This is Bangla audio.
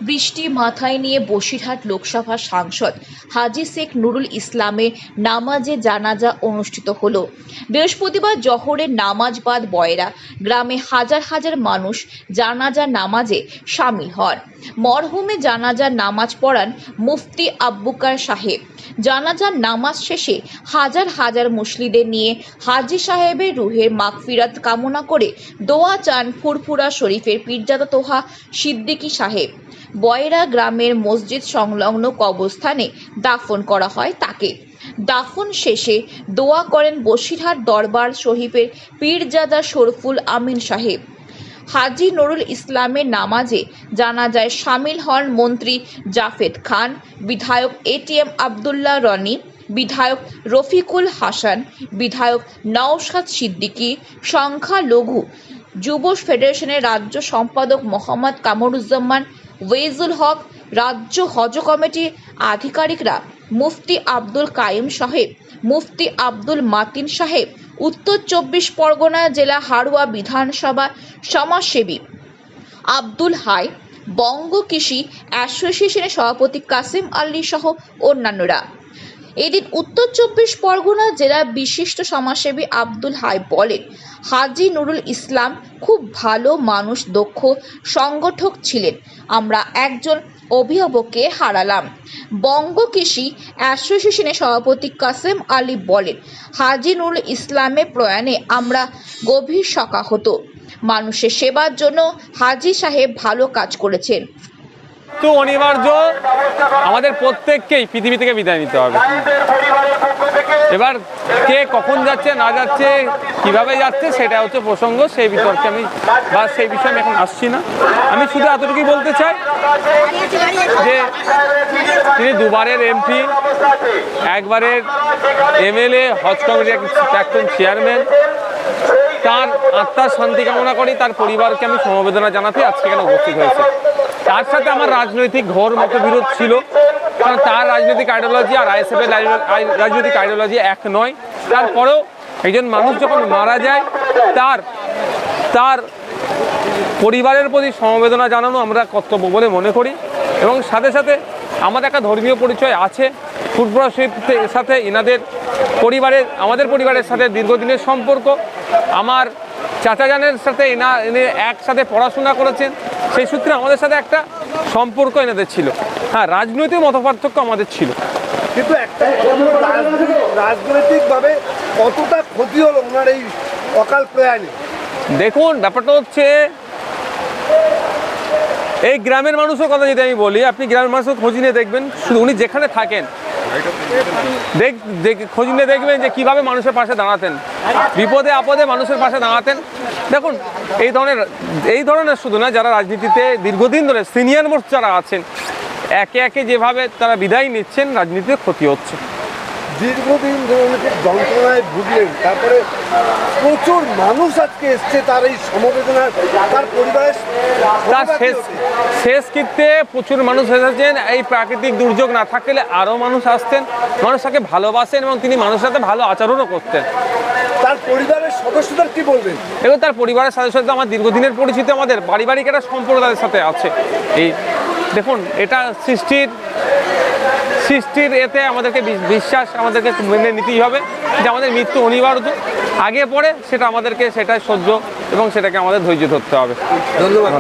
বৃষ্টি মাথায় নিয়ে বসিরহাট লোকসভা সাংসদ হাজী শেখ নুরুল ইসলামের নামাজে জানাজা অনুষ্ঠিত হলো। বৃহস্পতিবার জোহরের নামাজ বাদ বয়রা গ্রামে হাজার হাজার মানুষ জানাজা নামাজে শামিল হন। মরহুমে জানাজার নামাজ পড়ান মুফতি আব্বুকার সাহেব। জানাজার নামাজ শেষে হাজার হাজার মুসল্লিদের নিয়ে হাজী সাহেবের রুহের মাগফিরাত কামনা করে দোয়া চান ফুরফুরা শরীফের পীরজাদা তোহা সিদ্দিকী সাহেব। বয়রা গ্রামের মসজিদ সংলগ্ন কবরস্থানে দাফন করা হয় তাকে। দাফন শেষে দোয়া করেন বসিরহাট দরবার শরীফের পীরজাদা শরফুল আমিন সাহেব। হাজী নুরুল ইসলামের নামাজে জানাজায় শামিল হন মন্ত্রী জাফেদ খান, বিধায়ক এটিএম আবদুল্লাহ রনি, বিধায়ক রফিকুল হাসান, বিধায়ক নওশাদ সিদ্দিকী, সংখ্যালঘু যুব ফেডারেশনের রাজ্য সম্পাদক মোহাম্মদ কামরুজ্জামান ওয়েজুল হক, রাজ্য হজ কমিটির আধিকারিকরা, মুফতি আব্দুল কাইম সাহেব, মুফতি আব্দুল মাতিন সাহেব, উত্তর 24 পরগনা জেলা হাড়োয়া বিধানসভা সমাজসেবী আব্দুল হাই, বঙ্গ কৃষি অ্যাসোসিয়েশনের সভাপতি কাসিম আলী সহ অন্যান্যরা। এদিন উত্তর 24 পরগনা জেলার বিশিষ্ট সমাজসেবী আব্দুল হাই বলেন, হাজী নুরুল ইসলাম খুব ভালো মানুষ, দক্ষ সংগঠক ছিলেন। আমরা একজন অভিভাবককে হারালাম। বঙ্গ কৃষি অ্যাসোসিয়েশনের সভাপতি কাসেম আলী বলেন, হাজী নুরুল ইসলামের প্রয়াণে আমরা গভীর শোকাহত। মানুষের সেবার জন্য হাজী সাহেব ভালো কাজ করেছেন। তো অনিবার্য আমাদের প্রত্যেককেই পৃথিবী থেকে বিদায় নিতে হবে। এবার কে কখন যাচ্ছে না যাচ্ছে, কিভাবে যাচ্ছে, সেটা হচ্ছে প্রসঙ্গ। সেই বিতর্কে আমি বা সেই বিষয়ে আমি এখন আসছি না। আমি শুধু এতটুকুই বলতে চাই যে তিনি দুবারের এমপি, একবারের এমএলএ, হজ কমিটির প্রাক্তন চেয়ারম্যান। তার আত্মার শান্তি কামনা করি। তার পরিবারকে আমি সমবেদনা জানাতে আজকে এখানে উপস্থিত হয়েছে। তার সাথে আমার রাজনৈতিক ঘোর মতবিরোধ ছিল, কারণ তার রাজনৈতিক আইডিওলজি আর আইএসএফের রাজনৈতিক আইডিওলজি এক নয়। তারপরেও একজন মানুষ যখন মারা যায় তার পরিবারের প্রতি সমবেদনা জানানো আমরা কর্তব্য বলে মনে করি। এবং সাথে সাথে আমাদের একটা ধর্মীয় পরিচয় আছে। ফুরফুরা শরীফের সাথে আমাদের পরিবারের সাথে দীর্ঘদিনের সম্পর্ক। আমার চাচাজানের সাথে এনে একসাথে পড়াশোনা করেছেন, সেই সূত্রে আমাদের সাথে একটা সম্পর্ক এনাদের ছিল। হ্যাঁ, রাজনৈতিক মতপার্থক্য আমাদের ছিল, কিন্তু একটা রাজনৈতিকভাবে কতটা ক্ষতি হলো ওনার এই অকাল প্রয়াণে? দেখুন, ব্যাপারটা হচ্ছে এই গ্রামের মানুষের কথা যদি আমি বলি, আপনি গ্রামের মানুষের খোঁজ নিয়ে দেখবেন, শুধু উনি যেখানে থাকেন খোঁজ নিয়ে দেখবেন যে কীভাবে মানুষের পাশে দাঁড়াতেন, বিপদে আপদে মানুষের পাশে দাঁড়াতেন। দেখুন, এই ধরনের শুধু না, যারা রাজনীতিতে দীর্ঘদিন ধরে সিনিয়র মোস্ট যারা আছেন, একে একে যেভাবে তারা বিদায় নিচ্ছেন, রাজনীতিতে ক্ষতি হচ্ছে। দীর্ঘদিন ধরে অনেকে যন্ত্রণায় ভুগলেন, তারপরে প্রচুর মানুষ আজকে এসছে তার এই সমবেদনা, তার পরিবারের তার শেষ কৃত্যে প্রচুর মানুষ এসেছেন। এই প্রাকৃতিক দুর্যোগ না থাকলে আরও মানুষ আসতেন, মানুষ তাকে ভালোবাসেন এবং তিনি মানুষের সাথে ভালো আচরণও করতেন। তার পরিবারের সদস্যদের কি বলবেন? এবং তার পরিবারের সদস্যদের আমার দীর্ঘদিনের পরিচিত, আমাদের পারিবারিক একটা সম্পর্ক তাদের সাথে আছে। এই দেখুন, এটা সৃষ্টির এতে আমাদেরকে বিশ্বাস, আমাদেরকে মেনে নিতেই হবে যে আমাদের মৃত্যু অনিবার্য। আগে পরে সেটা আমাদেরকে সেটা সহ্য এবং সেটাকে আমাদের ধৈর্য ধরতে হবে। ধন্যবাদ।